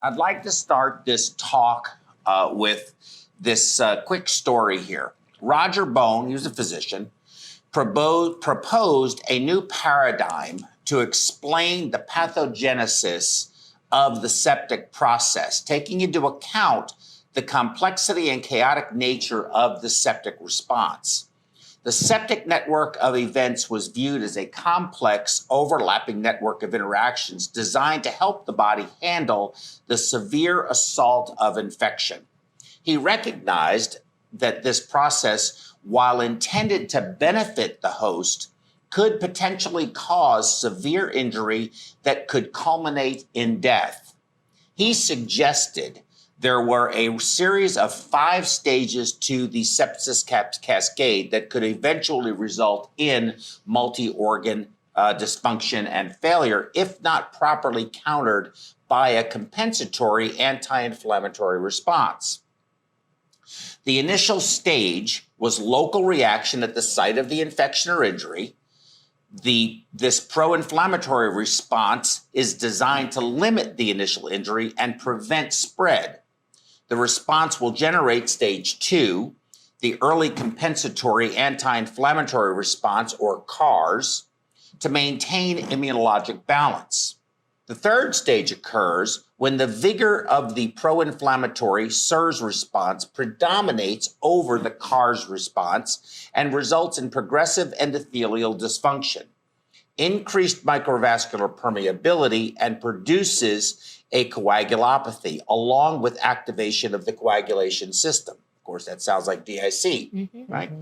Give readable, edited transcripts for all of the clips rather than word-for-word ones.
I'd like to start this talk with this quick story here. Roger Bone, he was a physician, proposed a new paradigm to explain the pathogenesis of the septic process, taking into account the complexity and chaotic nature of the septic response. The septic network of events was viewed as a complex, overlapping network of interactions designed to help the body handle the severe assault of infection. He recognized that this process, while intended to benefit the host, could potentially cause severe injury that could culminate in death. He suggested there were a series of 5 stages to the sepsis cascade that could eventually result in multi-organ dysfunction and failure if not properly countered by a compensatory anti-inflammatory response. The initial stage was local reaction at the site of the infection or injury. This pro-inflammatory response is designed to limit the initial injury and prevent spread. The response will generate stage 2, the early compensatory anti-inflammatory response, or CARS, to maintain immunologic balance. The third stage occurs when the vigor of the pro-inflammatory SIRS response predominates over the CARS response and results in progressive endothelial dysfunction, increased microvascular permeability, and produces a coagulopathy, along with activation of the coagulation system. Of course, that sounds like DIC, right?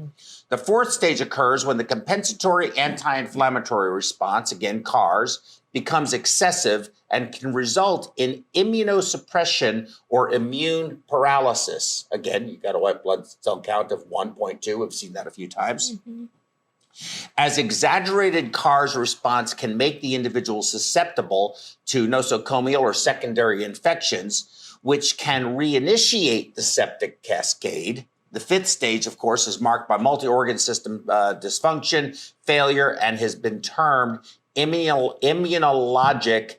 The fourth stage occurs when the compensatory anti-inflammatory response, again, CARS, becomes excessive and can result in immunosuppression or immune paralysis. Again, you got a white blood cell count of 1.2. We've seen that a few times. As exaggerated CARS response can make the individual susceptible to nosocomial or secondary infections, which can reinitiate the septic cascade. The fifth stage, of course, is marked by multi-organ system dysfunction, failure, and has been termed immunologic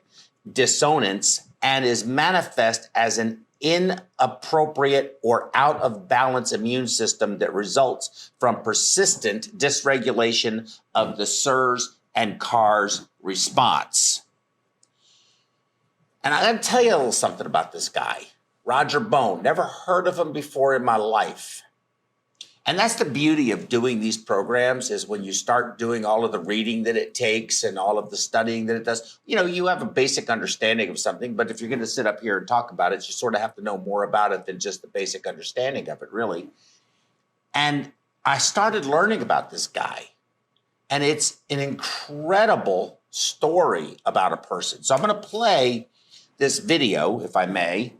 dissonance and is manifest as an inappropriate or out of balance immune system that results from persistent dysregulation of the SIRS and CARS response. And I'm going to tell you a little something about this guy, Roger Bone. Never heard of him before in my life. And that's the beauty of doing these programs, is when you start doing all of the reading that it takes and all of the studying that it does, you have a basic understanding of something, but if you're going to sit up here and talk about it, you sort of have to know more about it than just the basic understanding of it, really. And I started learning about this guy, and it's an incredible story about a person. So I'm going to play this video, if I may.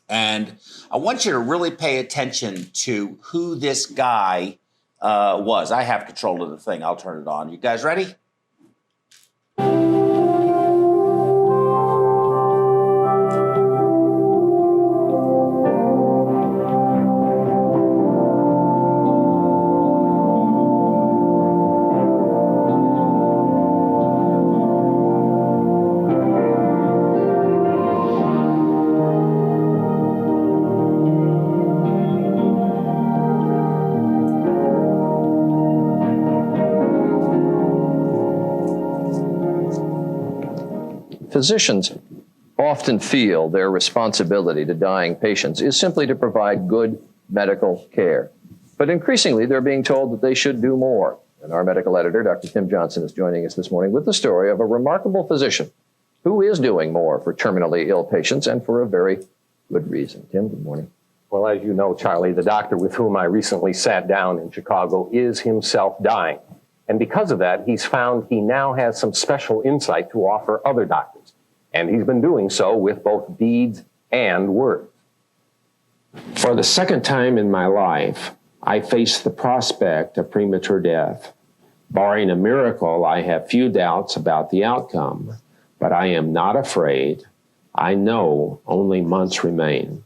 And I want you to really pay attention to who this guy was. I have control of the thing. I'll turn it on. You guys ready? Physicians often feel their responsibility to dying patients is simply to provide good medical care. But increasingly, they're being told that they should do more. And our medical editor, Dr. Tim Johnson, is joining us this morning with the story of a remarkable physician who is doing more for terminally ill patients, and for a very good reason. Tim, good morning. Well, as you know, Charlie, the doctor with whom I recently sat down in Chicago is himself dying. And because of that, he's found he now has some special insight to offer other doctors. And he's been doing so with both deeds and words. For the second time in my life, I face the prospect of premature death. Barring a miracle, I have few doubts about the outcome, but I am not afraid. I know only months remain.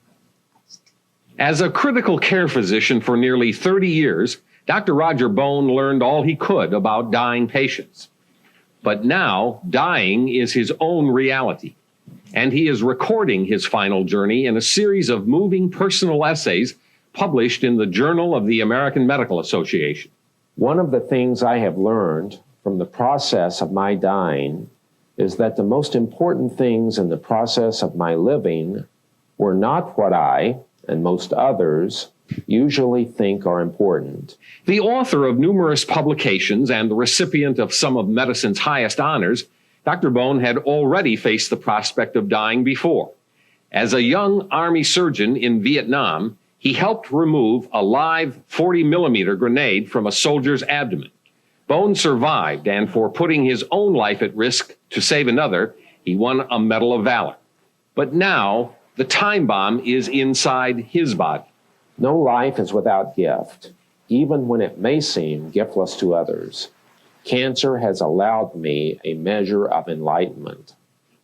As a critical care physician for nearly 30 years, Dr. Roger Bone learned all he could about dying patients. But now, dying is his own reality. and he is recording his final journey in a series of moving personal essays published in the Journal of the American Medical Association. One of the things I have learned from the process of my dying is that the most important things in the process of my living were not what I, and most others, usually think are important. The author of numerous publications and the recipient of some of medicine's highest honors, Dr. Bone had already faced the prospect of dying before. As a young Army surgeon in Vietnam, he helped remove a live 40-millimeter grenade from a soldier's abdomen. Bone survived, and for putting his own life at risk to save another, he won a Medal of Valor. But now, the time bomb is inside his body. No life is without gift, even when it may seem giftless to others. Cancer has allowed me a measure of enlightenment.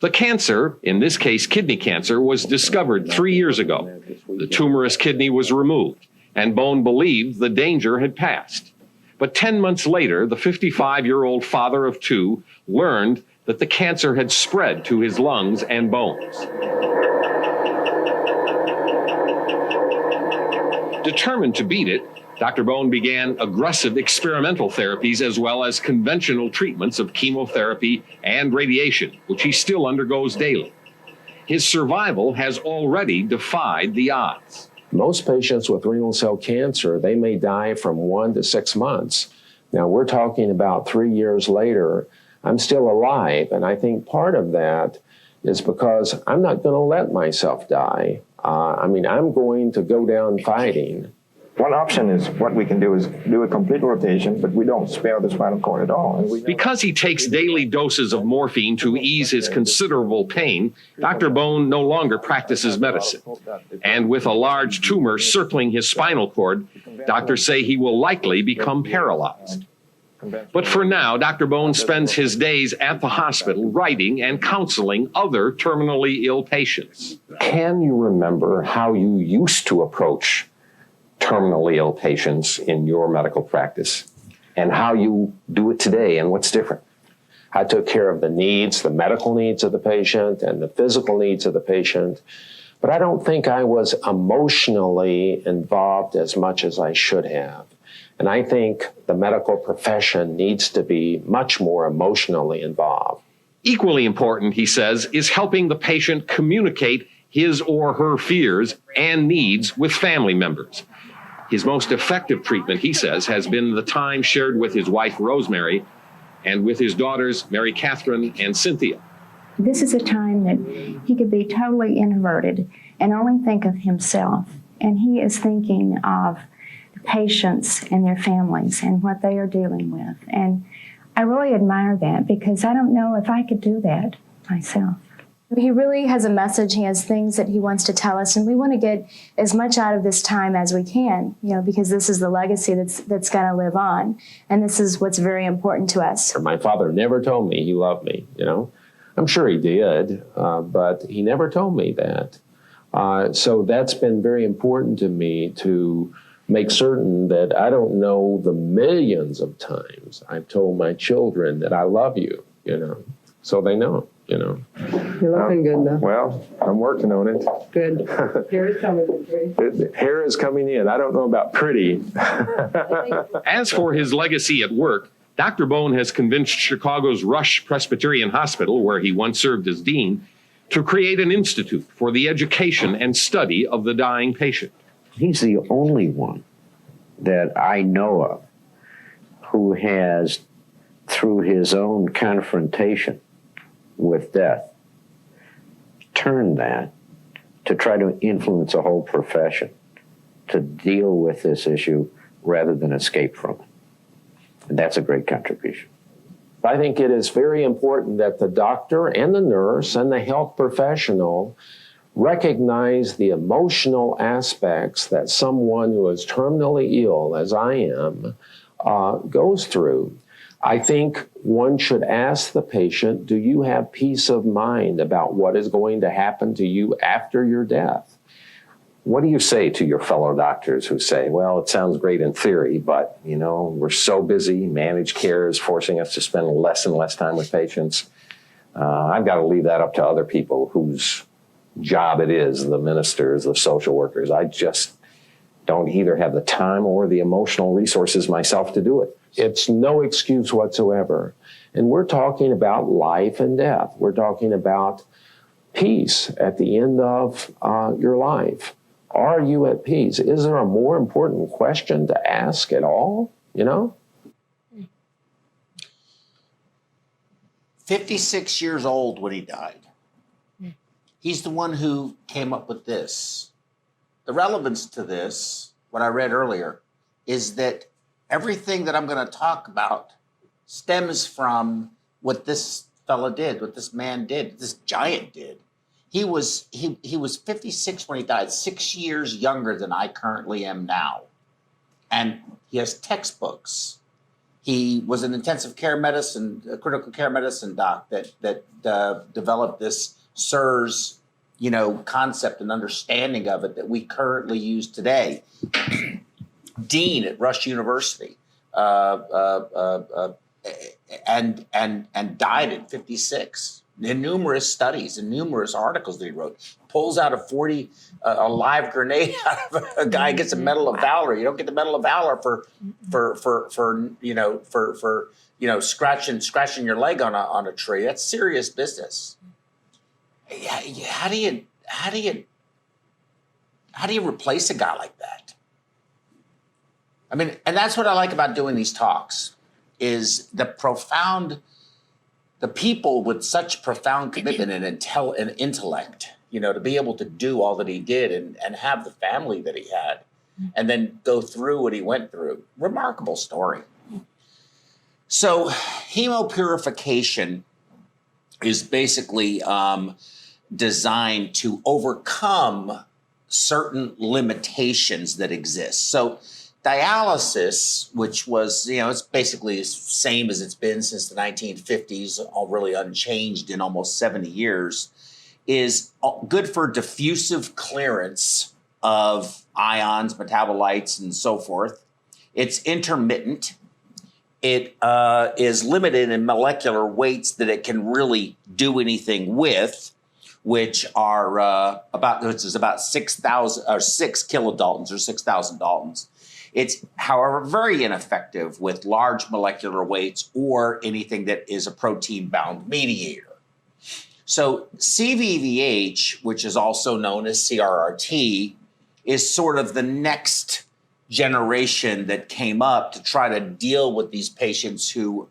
The cancer, in this case kidney cancer, was discovered 3 years ago. The tumorous kidney was removed, and Bone believed the danger had passed. But 10 months later, the 55-year-old father of two learned that the cancer had spread to his lungs and bones. Determined to beat it, Dr. Bone began aggressive experimental therapies as well as conventional treatments of chemotherapy and radiation, which he still undergoes daily. His survival has already defied the odds. Most patients with renal cell cancer, they may die from 1 to 6 months. Now, we're talking about 3 years later, I'm still alive, and I think part of that is because I'm not going to let myself die. I'm going to go down fighting. One option is what we can do is do a complete rotation, but we don't spare the spinal cord at all. And because he takes daily doses of morphine to ease his considerable pain, Dr. Bone no longer practices medicine. And with a large tumor circling his spinal cord, doctors say he will likely become paralyzed. But for now, Dr. Bone spends his days at the hospital writing and counseling other terminally ill patients. Can you remember how you used to approach terminally ill patients in your medical practice and how you do it today and what's different? I took care of the needs, the medical needs of the patient and the physical needs of the patient, but I don't think I was emotionally involved as much as I should have. And I think the medical profession needs to be much more emotionally involved. Equally important, he says, is helping the patient communicate his or her fears and needs with family members. His most effective treatment, he says, has been the time shared with his wife, Rosemary, and with his daughters, Mary Catherine and Cynthia. This is a time that he could be totally introverted and only think of himself. And he is thinking of the patients and their families and what they are dealing with. And I really admire that because I don't know if I could do that myself. He really has a message. He has things that he wants to tell us, and we want to get as much out of this time as we can, because this is the legacy that's going to live on, and this is what's very important to us. My father never told me he loved me, I'm sure he did, but he never told me that. So that's been very important to me to make certain that I don't know the millions of times I've told my children that I love you, so they know. You're looking good, though. Well, I'm working on it. Good. Hair is coming in pretty. Hair is coming in. I don't know about pretty. As for his legacy at work, Dr. Bone has convinced Chicago's Rush Presbyterian Hospital, where he once served as dean, to create an institute for the education and study of the dying patient. He's the only one that I know of who has, through his own confrontation with death, turned that to try to influence a whole profession to deal with this issue rather than escape from it. And that's a great contribution. I think it is very important that the doctor and the nurse and the health professional recognize the emotional aspects that someone who is terminally ill, as I am, goes through. I think one should ask the patient, do you have peace of mind about what is going to happen to you after your death? What do you say to your fellow doctors who say, well, it sounds great in theory, but, we're so busy, managed care is forcing us to spend less and less time with patients. I've got to leave that up to other people whose job it is, the ministers, the social workers. I just don't either have the time or the emotional resources myself to do it. It's no excuse whatsoever. And we're talking about life and death. We're talking about peace at the end of your life. Are you at peace? Is there a more important question to ask at all? 56 years old when he died. He's the one who came up with this. The relevance to this, what I read earlier, is that everything that I'm going to talk about stems from what this fella did, what this man did, this giant did. He was 56 when he died, 6 years younger than I currently am now. And he has textbooks. He was an intensive care medicine, a critical care medicine doc that developed this CRRT, concept and understanding of it that we currently use today. Dean at Rush University, and died at 56. In numerous studies and numerous articles that he wrote, pulls out a live grenade out of a guy, gets a Medal of Valor. You don't get the Medal of Valor for scratching your leg on a tree. That's serious business. How do you replace a guy like that? I mean, and that's what I like about doing these talks, is the people with such profound commitment and intellect, to be able to do all that he did and have the family that he had, and then go through what he went through. Remarkable story. So hemopurification is basically designed to overcome certain limitations that exist. So dialysis, which was, it's basically the same as it's been since the 1950s, all really unchanged in almost 70 years, is good for diffusive clearance of ions, metabolites, and so forth. It's intermittent. It is limited in molecular weights that it can really do anything with, which are about 6,000 or 6 kilodaltons or 6,000 daltons. It's, however, very ineffective with large molecular weights or anything that is a protein-bound mediator. So CVVH, which is also known as CRRT, is sort of the next generation that came up to try to deal with these patients who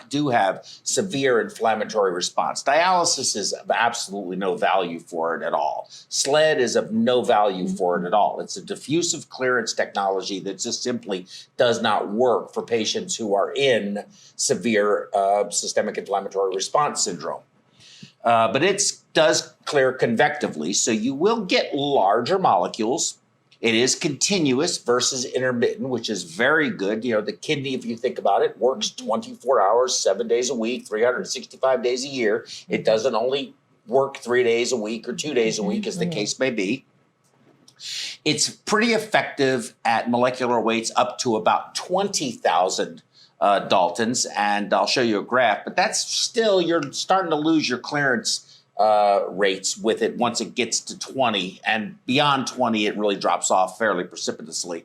do have severe inflammatory response. Dialysis is of absolutely no value for it at all. SLED is of no value for it at all. It's a diffusive clearance technology that just simply does not work for patients who are in severe systemic inflammatory response syndrome. But it does clear convectively, so you will get larger molecules. It is continuous versus intermittent, which is very good. The kidney, if you think about it, works 24 hours, 7 days a week, 365 days a year. It doesn't only work 3 days a week or 2 days a week, as the case may be. It's pretty effective at molecular weights up to about 20,000 daltons, and I'll show you a graph, but that's still, you're starting to lose your clearance rates with it once it gets to 20, and beyond 20 it really drops off fairly precipitously.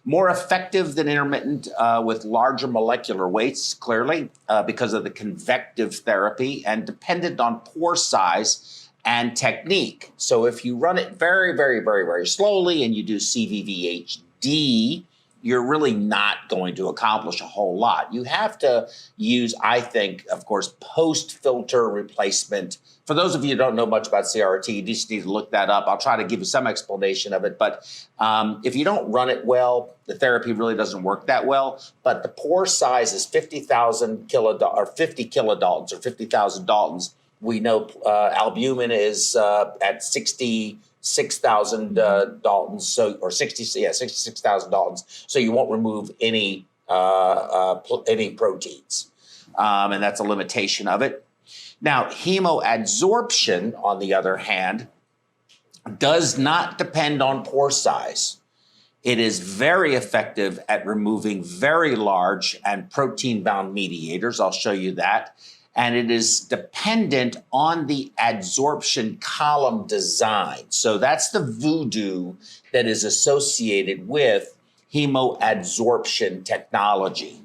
More effective than intermittent with larger molecular weights, clearly, because of the convective therapy, and dependent on pore size and technique. So if you run it very, very, very, very slowly and you do CVVHD, you're really not going to accomplish a whole lot. You have to use, I think, of course, post-filter replacement. For those of you who don't know much about CRRT, you just need to look that up. I'll try to give you some explanation of it. But if you don't run it well, the therapy really doesn't work that well. But the pore size is 50,000 kilodaltons, or 50 kilodaltons, or 50,000 daltons. We know albumin is at 66,000 daltons, or 66,000 daltons. So you won't remove any proteins, and that's a limitation of it. Now, hemoadsorption, on the other hand, does not depend on pore size. It is very effective at removing very large and protein-bound mediators. I'll show you that. and it is dependent on the adsorption column design. So that's the voodoo that is associated with hemoadsorption technology.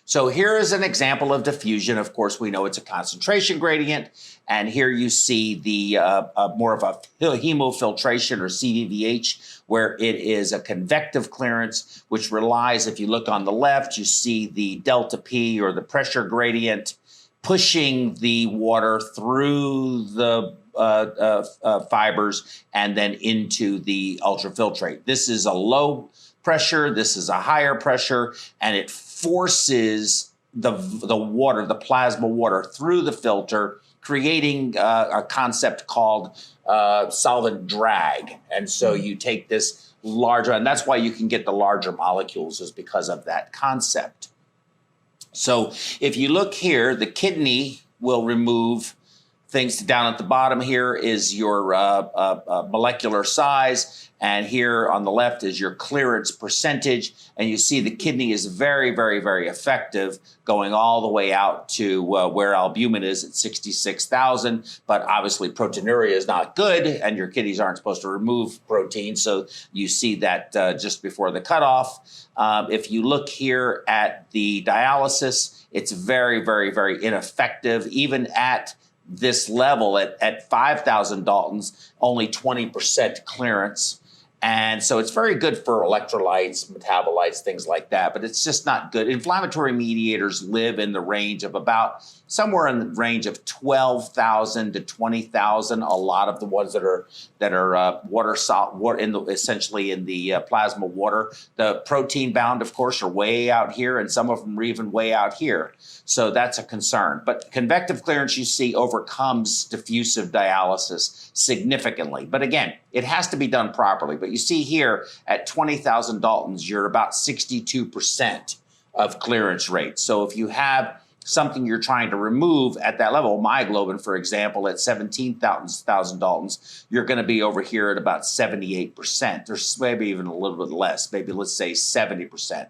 So here is an example of diffusion. Of course, we know it's a concentration gradient. And here you see the more of a hemofiltration or CVVH, where it is a convective clearance, which relies, if you look on the left, you see the delta P or the pressure gradient pushing the water through the fibers and then into the ultrafiltrate. This is a low pressure, this is a higher pressure, and it forces the water, the plasma water, through the filter, creating a concept called solvent drag. And so you take this larger, and that's why you can get the larger molecules, is because of that concept. So if you look here, the kidney will remove things. Down at the bottom here is your molecular size, and here on the left is your clearance percentage. And you see the kidney is very, very, very effective, going all the way out to where albumin is at 66,000. But obviously proteinuria is not good, and your kidneys aren't supposed to remove protein. So you see that just before the cutoff. If you look here at the dialysis, it's very, very, very ineffective. Even at this level, at 5,000 Daltons, only 20% clearance. And so it's very good for electrolytes, metabolites, things like that, but it's just not good. Inflammatory mediators live in the range of about somewhere in the range of 12,000 to 20,000. A lot of the ones that are essentially in the plasma water. The protein bound, of course, are way out here, and some of them are even way out here. So that's a concern. But convective clearance, you see, overcomes diffusive dialysis significantly. But again, it has to be done properly. But you see here at 20,000 Daltons, you're about 62% of clearance rate. So if you have something you're trying to remove at that level, myoglobin, for example, at 17,000 Daltons, you're going to be over here at about 78%, or maybe even a little bit less, maybe let's say 70%.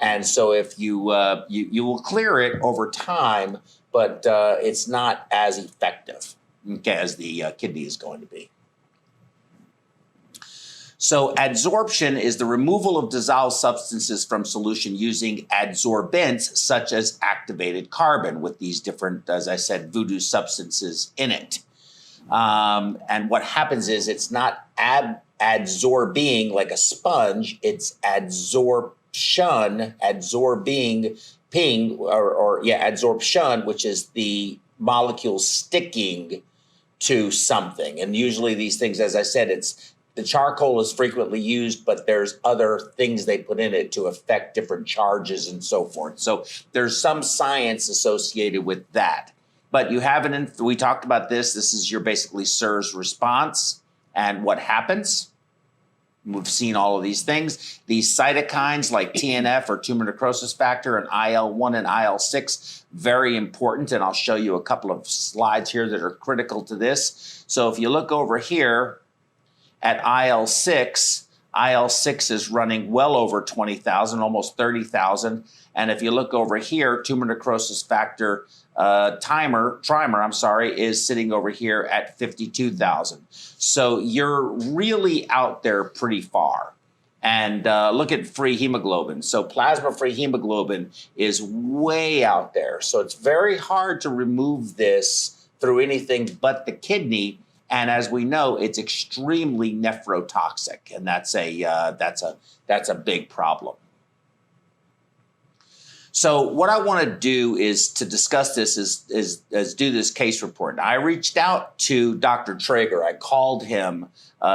And so if you will clear it over time, but it's not as effective as the kidney is going to be. So adsorption is the removal of dissolved substances from solution using adsorbents such as activated carbon with these different, as I said, voodoo substances in it. And what happens is it's not adsorbing like a sponge, it's adsorption, adsorption, which is the molecule sticking to something. And usually these things, as I said, the charcoal is frequently used, but there's other things they put in it to affect different charges and so forth. So there's some science associated with that. But you have we talked about this. This is your basically SIRS response and what happens. We've seen all of these things. These cytokines like TNF or tumor necrosis factor and IL-1 and IL-6, very important. And I'll show you a couple of slides here that are critical to this. So if you look over here at IL-6, IL-6 is running well over 20,000, almost 30,000. And if you look over here, tumor necrosis factor trimer, is sitting over here at 52,000. So you're really out there pretty far. And look at free hemoglobin. So plasma-free hemoglobin is way out there. So it's very hard to remove this through anything but the kidney. And as we know, it's extremely nephrotoxic, and that's a big problem. So what I want to do is to discuss this is do this case report. Now, I reached out to Dr. Traeger. I called him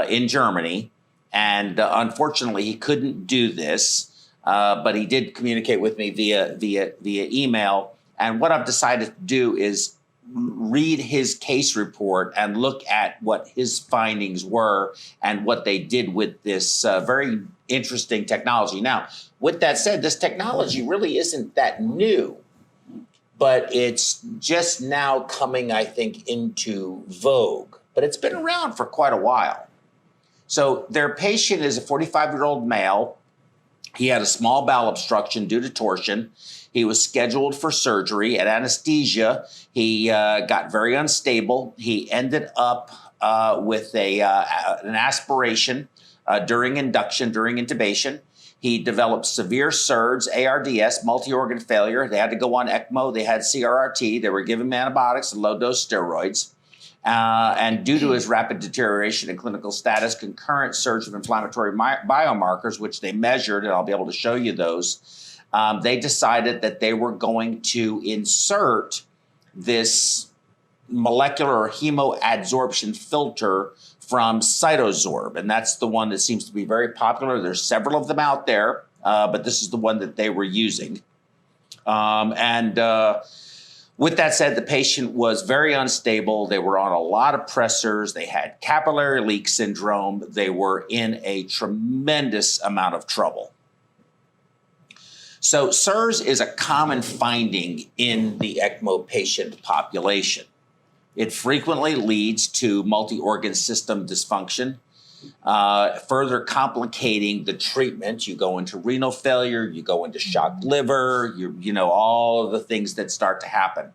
in Germany, and unfortunately, he couldn't do this, but he did communicate with me via email. And what I've decided to do is read his case report and look at what his findings were and what they did with this very interesting technology. Now, with that said, this technology really isn't that new, but it's just now coming, I think, into vogue. But it's been around for quite a while. So their patient is a 45-year-old male He had a small bowel obstruction due to torsion. He was scheduled for surgery. At anesthesia, he got very unstable. He ended up with an aspiration during induction, during intubation. He developed severe SIRS, ARDS, multi-organ failure. They had to go on ECMO. They had CRRT. They were giving him antibiotics and low-dose steroids. And due to his rapid deterioration in clinical status, concurrent surge of inflammatory biomarkers, which they measured, and I'll be able to show you those, they decided that they were going to insert this molecular hemoadsorption filter from Cytosorb, and that's the one that seems to be very popular. There's several of them out there, but this is the one that they were using. With that said, the patient was very unstable. They were on a lot of pressors. They had capillary leak syndrome. They were in a tremendous amount of trouble. So SIRS is a common finding in the ECMO patient population. It frequently leads to multi-organ system dysfunction, further complicating the treatment. You go into renal failure, you go into shocked liver, all of the things that start to happen.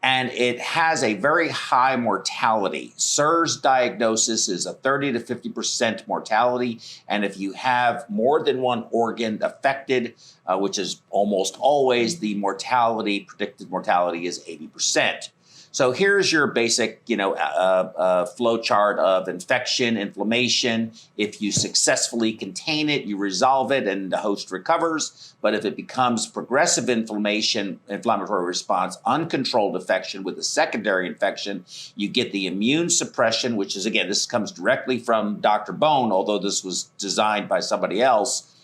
And it has a very high mortality. SIRS diagnosis is a 30 to 50% mortality. And if you have more than one organ affected, which is almost always the mortality, predicted mortality is 80%. So here's your basic, flow chart of infection, inflammation. If you successfully contain it, you resolve it and the host recovers. But if it becomes progressive inflammation, inflammatory response, uncontrolled infection with a secondary infection, you get the immune suppression, which is, again, this comes directly from Dr. Bone, although this was designed by somebody else.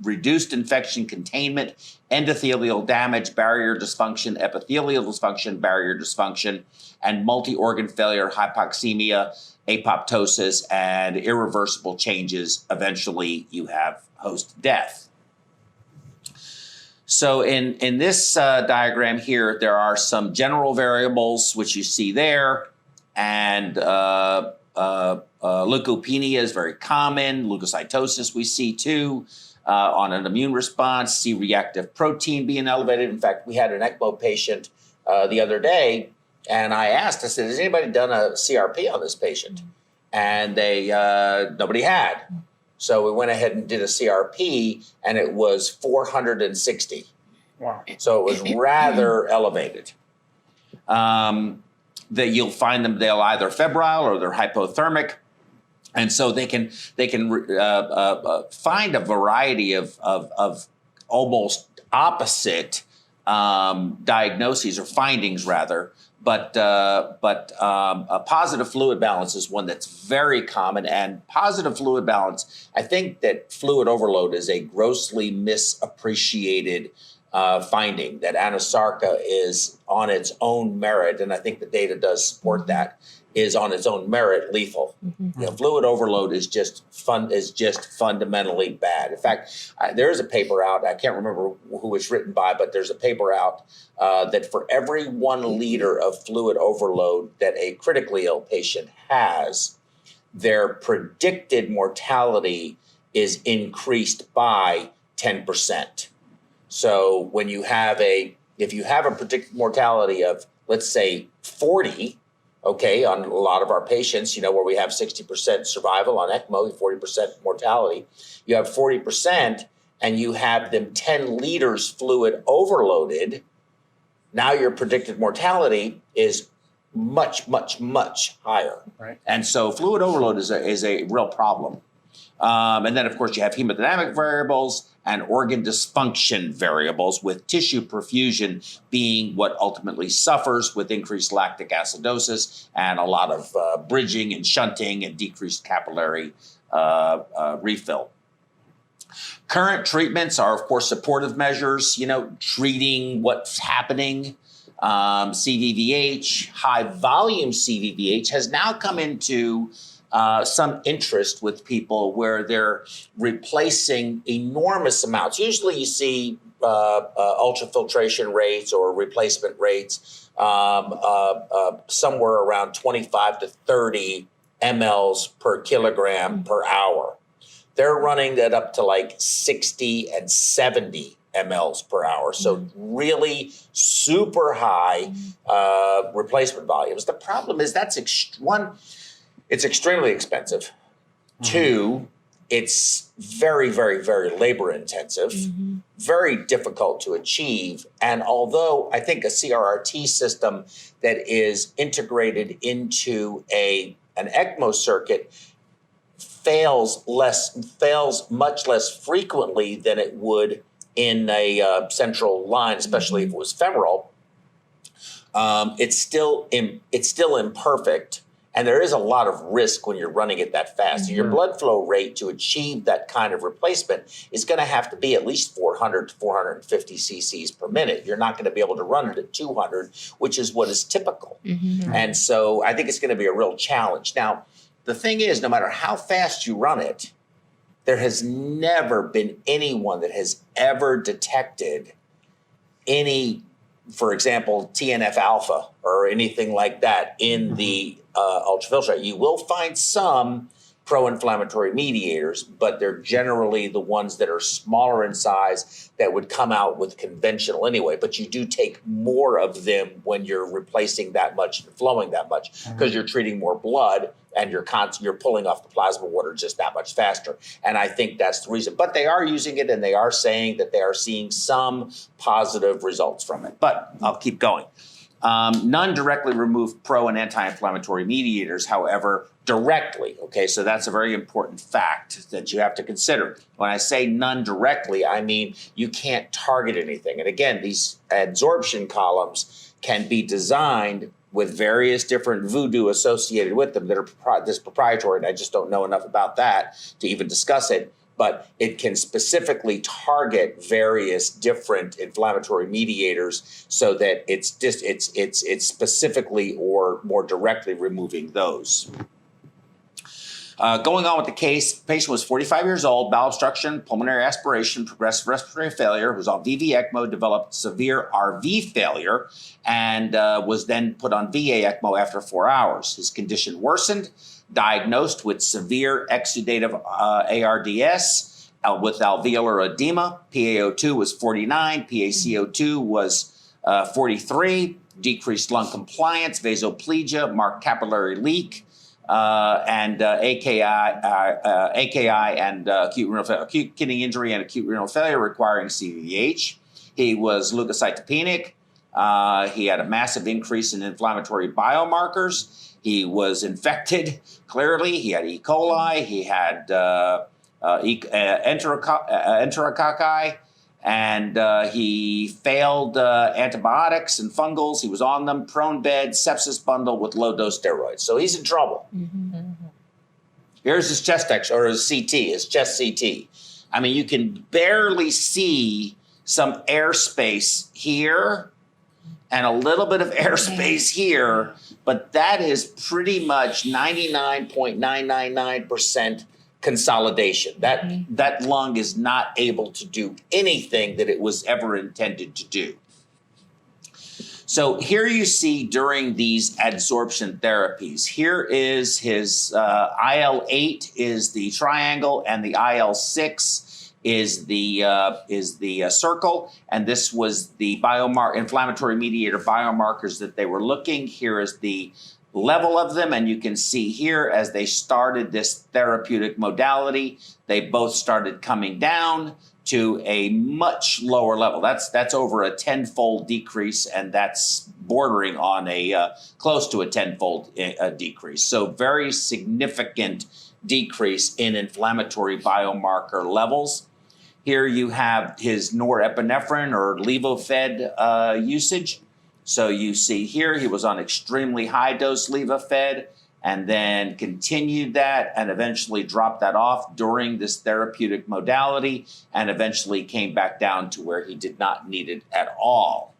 Reduced infection containment, endothelial damage, barrier dysfunction, epithelial dysfunction, barrier dysfunction, and multi-organ failure, hypoxemia, apoptosis, and irreversible changes. Eventually, you have host death. So in this diagram here, there are some general variables, which you see there, and leukopenia is very common. Leukocytosis we see too on an immune response, C-reactive protein being elevated. In fact, we had an ECMO patient the other day, and I said, has anybody done a CRP on this patient? And nobody had. So we went ahead and did a CRP, and it was 460. Wow. So it was rather elevated. That you'll find them, they'll either febrile or they're hypothermic. And so they can find a variety of almost opposite diagnoses or findings rather. But a positive fluid balance is one that's very common. And positive fluid balance, I think that fluid overload is a grossly misappreciated finding, that anasarca is on its own merit, and I think the data does support that, is on its own merit lethal. Mm-hmm. Fluid overload is just fundamentally bad. In fact, there is a paper out, I can't remember who it's written by, but there's a paper out that for every 1 liter of fluid overload that a critically ill patient has, their predicted mortality is increased by 10%. So when you have if you have a predicted mortality of, let's say, 40, okay, on a lot of our patients, where we have 60% survival on ECMO, 40% mortality, you have 40% and you have them 10 liters fluid overloaded, now your predicted mortality is much, much, much higher. Right. And so fluid overload is a real problem. And then, of course, you have hemodynamic variables and organ dysfunction variables, with tissue perfusion being what ultimately suffers with increased lactic acidosis and a lot of bridging and shunting and decreased capillary refill. Current treatments are, of course, supportive measures, treating what's happening. CVVH, high volume CVVH has now come into some interest with people where they're replacing enormous amounts. Usually you see ultrafiltration rates or replacement rates somewhere around 25 to 30 mLs per kilogram per hour. They're running that up to like 60 and 70 mLs per hour. So really super high replacement volumes. The problem is one, it's extremely expensive. Two, it's very, very, very labor intensive, very difficult to achieve. And although I think a CRRT system that is integrated into an ECMO circuit fails much less frequently than it would in a central line, especially if it was femoral, it's still imperfect. And there is a lot of risk when you're running it that fast. So your blood flow rate to achieve that kind of replacement is going to have to be at least 400 to 450 cc's per minute. You're not going to be able to run it at 200, which is what is typical. And so I think it's going to be a real challenge. Now, the thing is, no matter how fast you run it, there has never been anyone that has ever detected any, for example, TNF alpha or anything like that in the ultrafiltrate. You will find some pro-inflammatory mediators, but they're generally the ones that are smaller in size that would come out with conventional anyway. But you do take more of them when you're replacing that much and flowing that much because you're treating more blood and you're pulling off the plasma water just that much faster. And I think that's the reason. But they are using it and they are saying that they are seeing some positive results from it. But I'll keep going. None directly remove pro and anti-inflammatory mediators, however, directly. Okay, so that's a very important fact that you have to consider. When I say none directly, I mean you can't target anything. And again, these adsorption columns can be designed with various different voodoo associated with them that are this proprietary, and I just don't know enough about that to even discuss it. But it can specifically target various different inflammatory mediators so that it's specifically or more directly removing those. Going on with the case, the patient was 45 years old, bowel obstruction, pulmonary aspiration, progressive respiratory failure, was on VV ECMO, developed severe RV failure, and was then put on VA ECMO after 4 hours. His condition worsened, diagnosed with severe exudative ARDS with alveolar edema. PaO2 was 49, PaCO2 was 43, decreased lung compliance, vasoplegia, marked capillary leak, and AKI and acute kidney injury and acute renal failure requiring CVH. He was leukocytopenic. He had a massive increase in inflammatory biomarkers. He was infected, clearly. He had E. coli. He had enterococci. And he failed antibiotics and fungals. He was on them, prone bed, sepsis bundle with low-dose steroids. So he's in trouble. Here's his chest X or his CT, his chest CT. I mean, you can barely see some airspace here and a little bit of airspace here, but that is pretty much 99.999% consolidation. That lung is not able to do anything that it was ever intended to do. So here you see during these adsorption therapies, here is his IL-8 is the triangle and the IL-6 is the circle, and this was the inflammatory mediator biomarkers that they were looking. Here is the level of them, and you can see here as they started this therapeutic modality, they both started coming down to a much lower level. That's over a 10-fold decrease, and that's bordering on a close to a 10-fold decrease. So very significant decrease in inflammatory biomarker levels. Here you have his norepinephrine or Levofed usage. So you see here he was on extremely high dose Levofed and then continued that and eventually dropped that off during this therapeutic modality and eventually came back down to where he did not need it at all.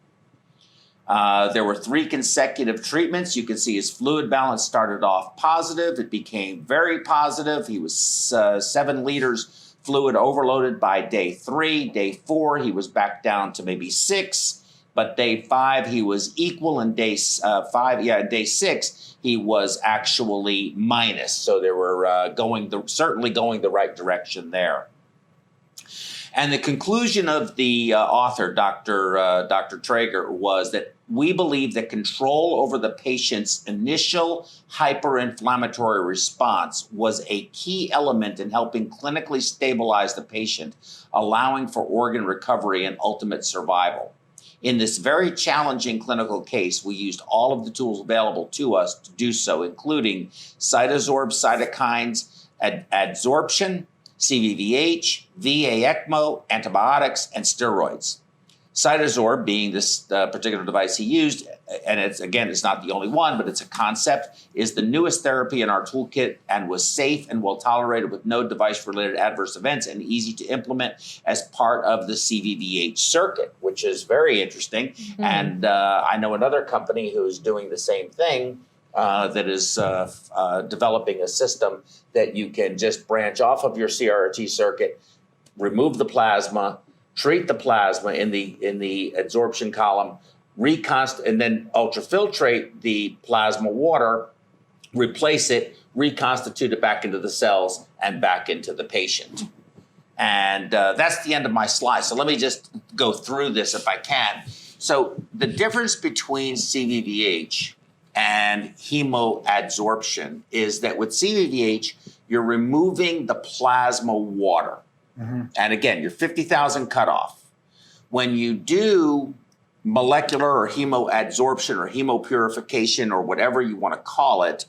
There were 3 consecutive treatments. You can see his fluid balance started off positive. It became very positive. He was 7 liters fluid overloaded by day 3. Day 4, he was back down to maybe 6. but day 5 he was equal, and day 6 he was actually minus. So they were certainly going the right direction there. And the conclusion of the author, Dr. Traeger, was that we believe that control over the patient's initial hyperinflammatory response was a key element in helping clinically stabilize the patient, allowing for organ recovery and ultimate survival. In this very challenging clinical case, we used all of the tools available to us to do so, including cytosorb cytokines, adsorption, CVVH, VA ECMO, antibiotics, and steroids. Cytosorb being this particular device he used, and it's not the only one, but it's a concept, is the newest therapy in our toolkit and was safe and well tolerated with no device-related adverse events and easy to implement as part of the CVVH circuit, which is very interesting. Mm-hmm. And I know another company who's doing the same thing, that is developing a system that you can just branch off of your CRRT circuit, remove the plasma, treat the plasma in the adsorption column, and then ultrafiltrate the plasma water, replace it, reconstitute it back into the cells and back into the patient. And that's the end of my slide. So let me just go through this if I can. So the difference between CVVH and hemoadsorption is that with CVVH, you're removing the plasma water. Mm-hmm. And again, your 50,000 cutoff. When you do molecular or hemoadsorption or hemopurification or whatever you want to call it,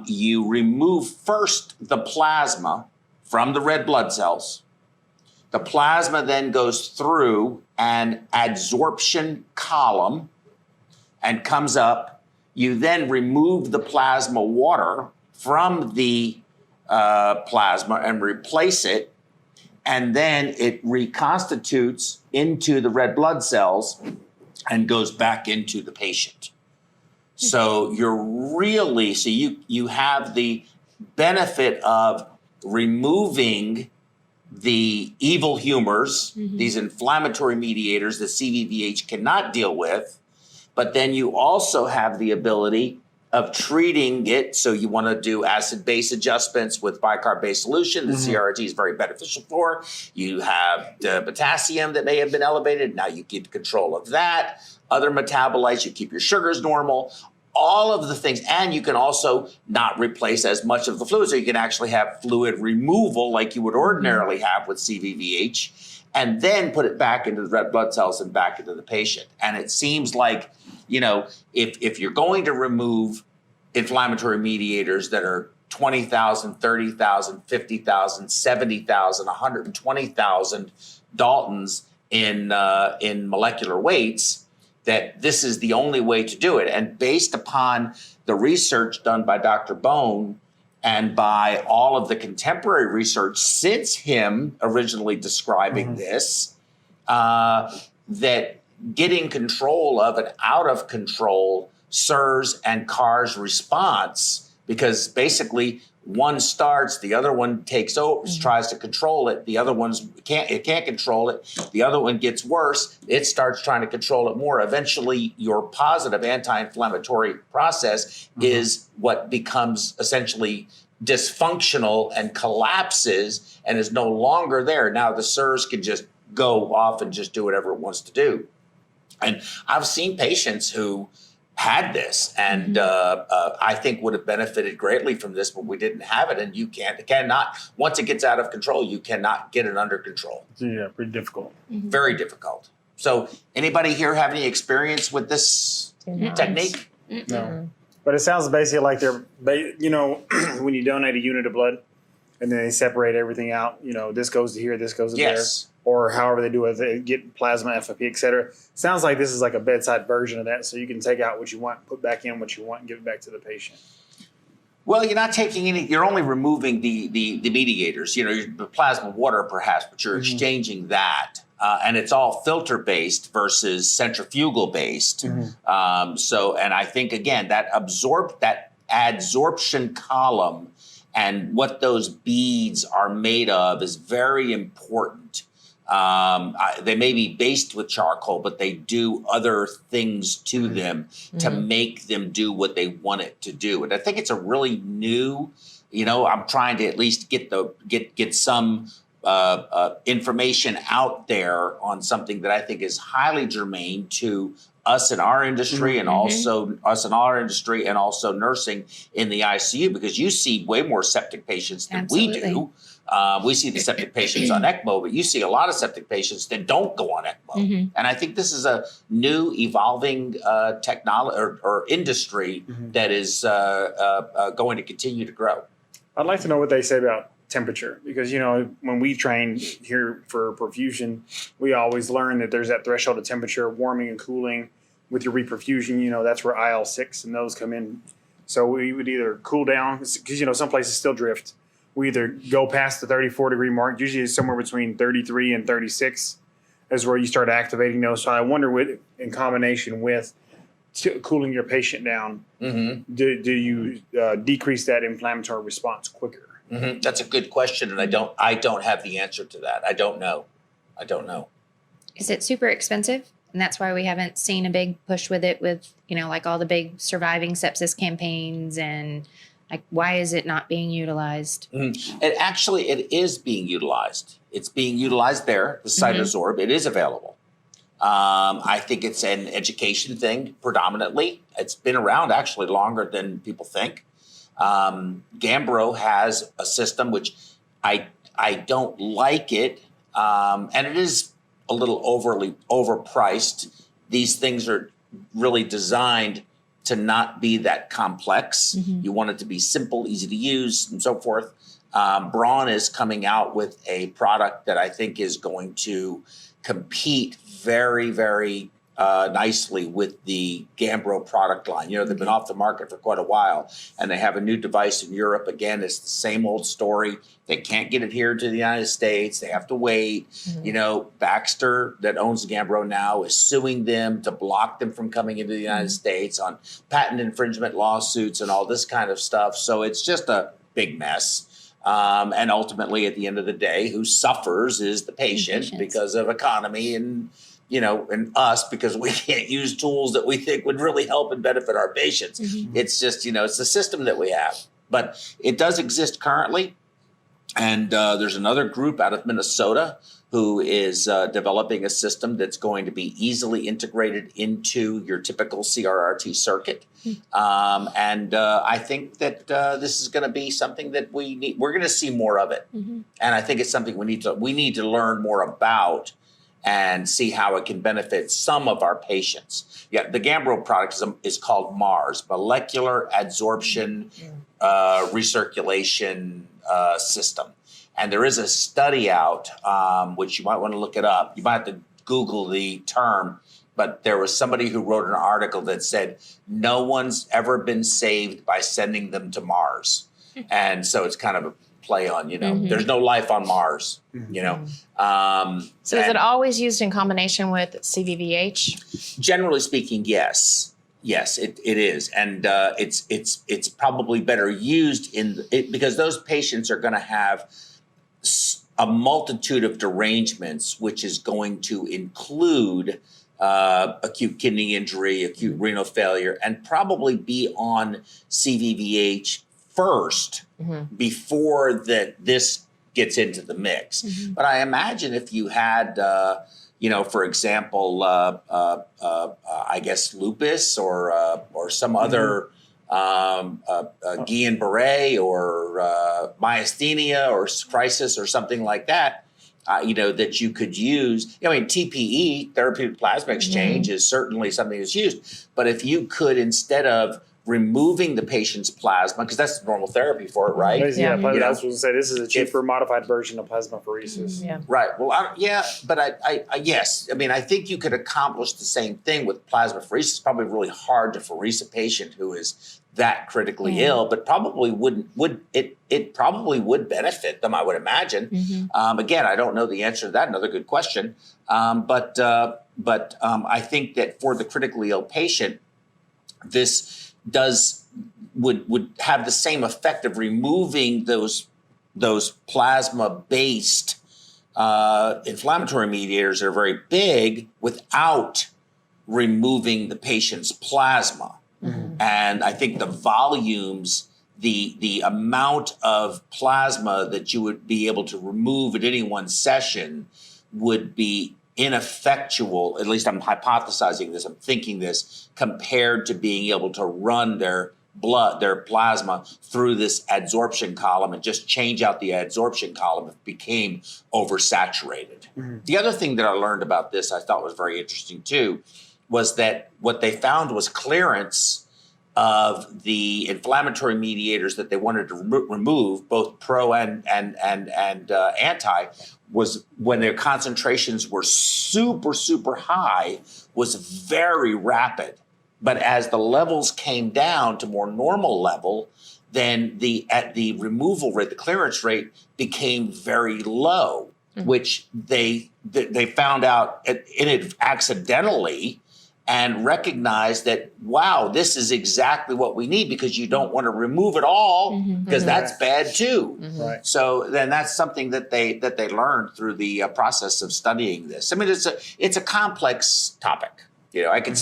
you remove first the plasma from the red blood cells. The plasma then goes through an adsorption column and comes up. You then remove the plasma water from the plasma and replace it, and then it reconstitutes into the red blood cells and goes back into the patient. So you have the benefit of removing the evil humors, mm-hmm. these inflammatory mediators that CVVH cannot deal with, but then you also have the ability of treating it. So you want to do acid-base adjustments with bicarb-based solution that mm-hmm. CRRT is very beneficial for. You have the potassium that may have been elevated. Now you keep control of that. Other metabolites, you keep your sugars normal. All of the things, and you can also not replace as much of the fluid. So you can actually have fluid removal like you would ordinarily have with CVVH, and then put it back into the red blood cells and back into the patient. And it seems like, if you're going to remove inflammatory mediators that are 20,000, 30,000, 50,000, 70,000, 120,000 Daltons in molecular weights, that this is the only way to do it. And based upon the research done by Dr. Bone and by all of the contemporary research since him originally describing mm-hmm. this, that getting control of an out of control SIRS and CARS response, because basically one starts, the other one takes over, mm-hmm. tries to control it. The other one's can't control it. The other one gets worse. It starts trying to control it more. Eventually, your positive anti-inflammatory process mm-hmm. is what becomes essentially dysfunctional and collapses and is no longer there. Now the SIRS can just go off and just do whatever it wants to do. And I've seen patients who had this and I think would have benefited greatly from this, but we didn't have it. And you cannot, once it gets out of control, you cannot get it under control. Yeah, pretty difficult. Mm-hmm. Very difficult. So anybody here have any experience with this technique? No. But it sounds basically like they're, when you donate a unit of blood and then they separate everything out, this goes to here, this goes to there. Or however they do it, they get plasma, FFP, et cetera. Sounds like this is like a bedside version of that, so you can take out what you want, put back in what you want, and give it back to the patient. Well, you're not taking any, you're only removing the mediators, the plasma water perhaps, but you're mm-hmm. exchanging that. And it's all filter-based versus centrifugal-based. Mm-hmm. And I think, again, that adsorption column and what those beads are made of is very important They may be based with charcoal, but they do other things to them to make them do what they want it to do. And I think it's a really new, I'm trying to at least get some information out there on something that I think is highly germane to us in our industry and also us in our industry and also nursing in the ICU, because you see way more septic patients than we do. We see the septic patients on ECMO, but you see a lot of septic patients that don't go on ECMO. And I think this is a new evolving technology or industry that is going to continue to grow. I'd like to know what they say about temperature, because when we train here for perfusion, we always learn that there's that threshold of temperature, warming and cooling. With your reperfusion, that's where IL-6 and those come in. So we would either cool down, because some places still drift. We either go past the 34 degree mark, usually it's somewhere between 33 and 36 is where you start activating those. So I wonder, in combination with cooling your patient down, do you decrease that inflammatory response quicker? That's a good question, and I don't have the answer to that. I don't know. Is it super expensive? And that's why we haven't seen a big push with it with, like all the big surviving sepsis campaigns, and like, why is it not being utilized? It is being utilized. It's being utilized there, the CytoSorb. It is available. I think it's an education thing predominantly. It's been around actually longer than people think. Gambro has a system which I don't like it, and it is a little overpriced. These things are really designed to not be that complex. You want it to be simple, easy to use, and so forth. Braun is coming out with a product that I think is going to compete very, very nicely with the Gambro product line. They've been off the market for quite a while, and they have a new device in Europe. Again, it's the same old story. They can't get it here to the United States. They have to wait. Baxter, that owns Gambro now, is suing them to block them from coming into the United States on patent infringement lawsuits and all this kind of stuff. So it's just a big mess. And ultimately, at the end of the day, who suffers is the patient because of economy and us, because we can't use tools that we think would really help and benefit our patients. It's just, it's the system that we have. But it does exist currently. And there's another group out of Minnesota who is developing a system that's going to be easily integrated into your typical CRRT circuit. And I think that this is going to be something that we need. We're going to see more of it. And I think it's something we need to learn more about and see how it can benefit some of our patients. Yeah, the Gambro product is called MARS, Molecular Adsorption Recirculation System. And there is a study out, which you might want to look it up. You might have to Google the term, but there was somebody who wrote an article that said, no one's ever been saved by sending them to Mars. And so it's kind of a play on, there's no life on Mars, So is it always used in combination with CVVH? Generally speaking, yes. Yes, it is. And it's probably better used because those patients are going to have a multitude of derangements, which is going to include acute kidney injury, acute renal failure, and probably be on CVVH first before this gets into the mix. But I imagine if you had, for example, I guess lupus or some other Guillain-Barré or myasthenia or crisis or something like that, that you could use. TPE, therapeutic plasma exchange, is certainly something that's used. But if you could, instead of removing the patient's plasma, because that's the normal therapy for it, right? Yeah, I was going to say, this is a cheaper, modified version of plasmapheresis. Right. Well, but yes. I think you could accomplish the same thing with plasmapheresis. It's probably really hard to pherese a patient who is that critically ill, but probably it probably would benefit them, I would imagine. Again, I don't know the answer to that. Another good question. But I think that for the critically ill patient, this would have the same effect of removing those plasma based inflammatory mediators are very big without removing the patient's plasma. And I think the volumes, the amount of plasma that you would be able to remove at any one session would be ineffectual. At least I'm hypothesizing this, I'm thinking this, compared to being able to run their plasma through this adsorption column and just change out the adsorption column if it became oversaturated. The other thing that I learned about this I thought was very interesting too, was that what they found was clearance of the inflammatory mediators that they wanted to remove, both pro and anti, was when their concentrations were super, super high, was very rapid. But as the levels came down to more normal level, then the removal rate, the clearance rate became very low, which they found out in it accidentally, and recognized that, wow, this is exactly what we need, because you don't want to remove it all, because that's bad too. Right. So then that's something that they learned through the process of studying this. I mean, it's a complex topic. I can,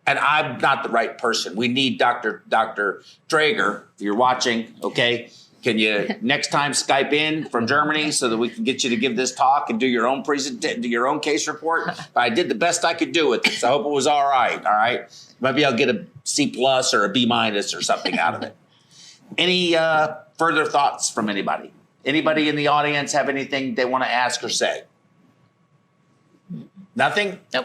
and I'm not the right person. We need Dr. Drager, if you're watching, okay? Can you next time Skype in from Germany so that we can get you to give this talk and do your own do your own case report? But I did the best I could do with this. I hope it was all right. Maybe I'll get a C+ or a B- or something out of it. Any further thoughts from anybody? Anybody in the audience have anything they want to ask or say? Nothing? Nope.